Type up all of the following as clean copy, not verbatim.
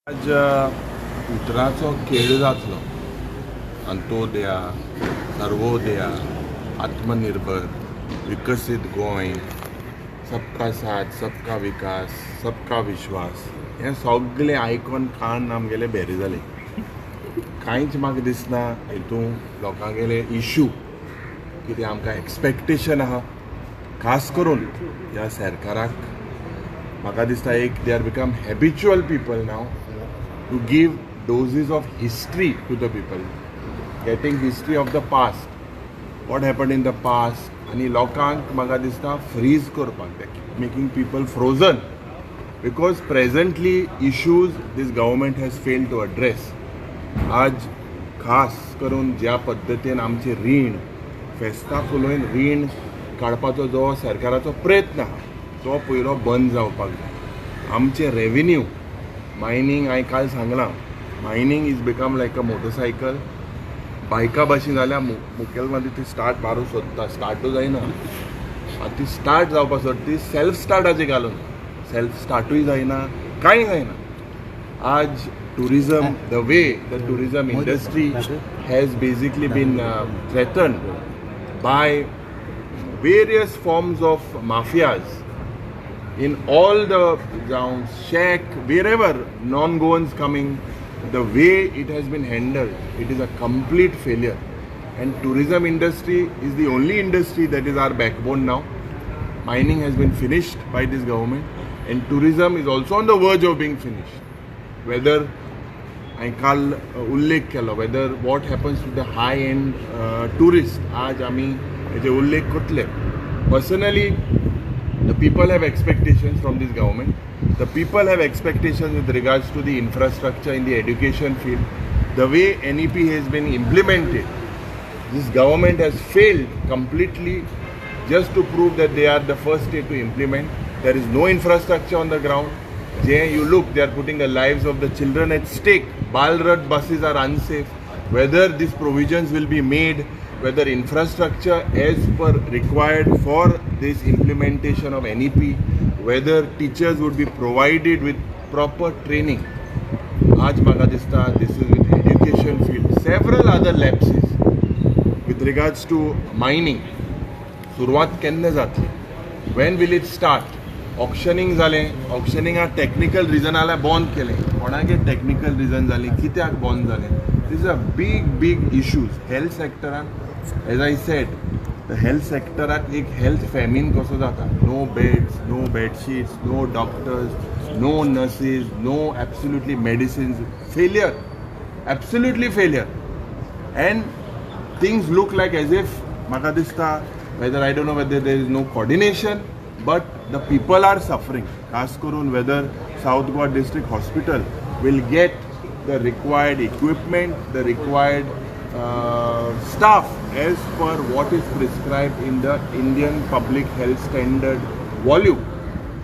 आज उतराचो खेळ जातलो अंत्योदया, सर्वोदया, आत्मनिर्भर, विकसित गोंय, सबका साथ, सबका विकास, सबका विश्वास हे सगळे आयकून कान आमगेले भेरे जाले. कांयच म्हाका दिसना हितून लोकांगेले इश्यू कितें आमकां एक्सपेक्टेशन आहा खास करून ह्या सरकाराक. म्हाका दिसता एक they are become habitual people now to give doses of history to the people, getting history of the past, what happened in the past, आणि लोकांक म्हाका दिसता फ्रीज करपाक, making people frozen because presently issues this government has failed to address. आज खास करून ज्या पद्दतीन आमचे रीण फेस्ताक उलोवन रीण काडपाचो जो सरकाराचो प्रयत्न आहा तो पयलो बंद जावपाक जाय. आमचे रेव्हेन्यू मायनींग हांवें काल सांगलां, mining is become like a motorcycle. बायका भाशेन जाल्यार मुखेल मध्ये ती स्टार्ट मारूंक सोदता, स्टार्टूय जायना. ती स्टार्ट जावपाक सोदता ती सेल्फ स्टार्टाचेर घालून, सेल्फ स्टार्टूय जायना, कांय जायना. आज tourism, the way the tourism industry has basically been threatened by various forms of mafias in all the grounds, shack, wherever non-Goans coming, the way it has been handled, it is a complete failure. And tourism industry is the only industry that is our backbone now. Mining has been finished by this government, and tourism is also on the verge of being finished. Whether I call ullekh kelo, whether what happens to the high-end tourist, आज आमी हेचे उल्लेख करतले. Personally, the people have expectations from this government. The people have expectations with regards to the infrastructure in the education field. The way NEP has been implemented, this government has failed completely just to prove that they are the first state to implement. There is no infrastructure on the ground. There you look, they are putting the lives of the children at stake. Balrat buses are unsafe. Whether these provisions will be made, whether infrastructure as per required for this implementation of NEP, whether teachers would be provided with proper training. Aaj म्हाका दिसता this is with education field. Several other lapses with regards to mining. सुरवात केन्ना जातली? When will it start? Auctioning जालें, ऑक्शनिंगाक technical रिजनाला बंद केलें. कोणागे technical region जाली, कित्याक बंद जालें? These are big issues. Health sector, as I said, the health sector एक health famine कसो जाता. No beds, no bed sheets, no doctors, no nurses, no absolutely medicines. Failure, absolutely failure. And things look like as if म्हाका दिसता, whether I don't know whether there is no coordination, but the people are suffering. खास करून whether South Goa District Hospital will get the required equipment, the required staff as per what is prescribed in the Indian Public Health Standard volume.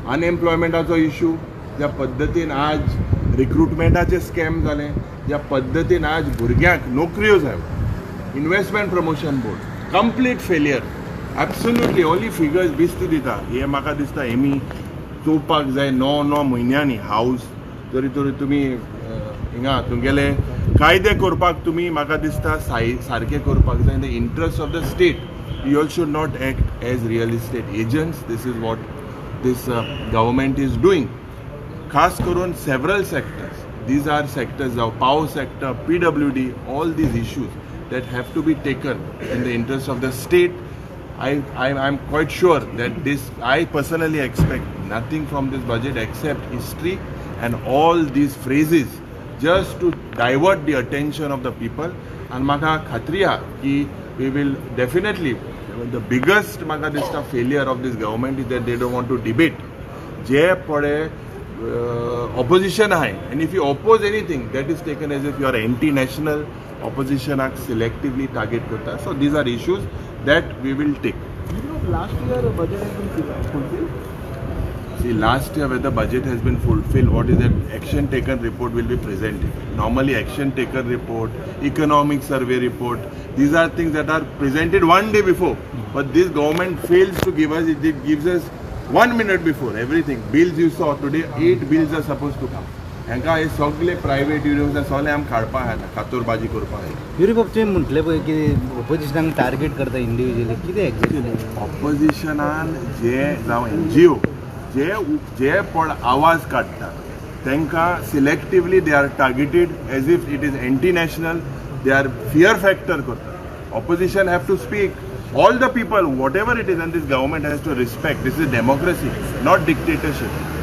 Unemployment issue, ज्या पद्धतीन आज रिक्रुटमेंटाचे scam जाले, ज्या पद्धतीन आज भुरग्यांक नोकऱ्यो जाय, investment promotion board complete failure. Absolutely only figures बिस्ती दिता. हे म्हाका दिसता हेमी चोवपाक जाय. 9 म्हयन्यांनी हावस जरी तरी तुमी हिंगा तुमगेले कायदे करपाक तुमी म्हाका दिसता सारके करपाक जाय. In the interest of the state you all should not act as real estate agents. This is what this government is doing. खास करून several sectors, these are sectors जावं power sector, PWD, all these issues that have to be taken in the interest of the state. I'm quite sure that this, I personally expect nothing from this budget except history and all these phrases just to divert the attention of the people. And म्हाका खात्री आहा की we will definitely, the biggest म्हाका दिसता failure of this government is that they don't want to debate. जे पडे opposition आहाय, and if you oppose anything that is taken as if you are anti-national. Opposition act selectively target करता. So these are issues that we will take. Last year the budget has been fulfilled. See, last year where the budget has been fulfilled, what is that action taken report will be presented. Normally action taken report, economic survey report, these are things that are presented one day before. But this government fails to give us, it gives us 1 minute before everything. Bills you saw today, 8 bills are supposed to come. हांकां हे सगळे private university सगळे आमकां काडपा जायना कातोरबाजी करपा जाय युरिबाब तुवें म्हटलें पळय की ऑपोजिशनाक टार्गेट करता इंडिविज्युअली कितें एक्झॅक्टली ऑपोजिशनान जे जावं NGO जे पण आवाज काडटा तांकां selectively they are targeted as if it is anti national they are fear factor करता opposition have to speak all the people whatever it is and this government has to respect this is democracy not dictatorship